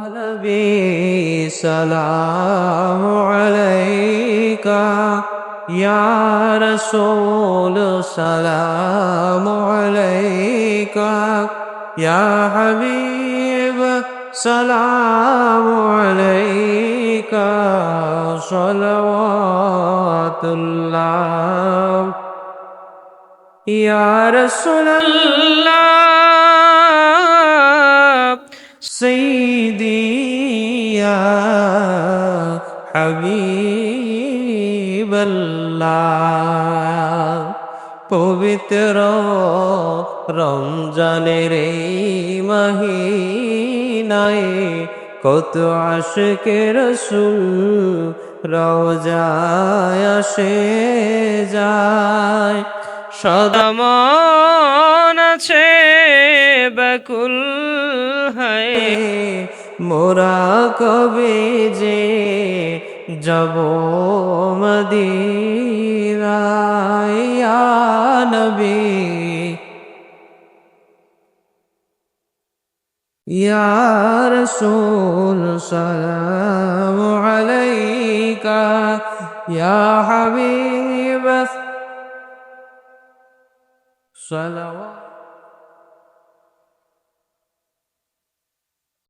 نبي سلام عليك يا رسول سلام عليك يا حبيب سلام عليك صلوات الله يا رسول الله سيدي يا حبيب الله পবিত্র রমজানের এই মহিনায় কত আশিকে রাসূল রওজায় আসে যায় সদা মন আছে ব্যাকুল হয় মোরা কবে যে যাব মদিনায় ইয়া নবী ইয়া রাসূল সালামু আলাইকা ইয়া হাবিব সালাওয়াত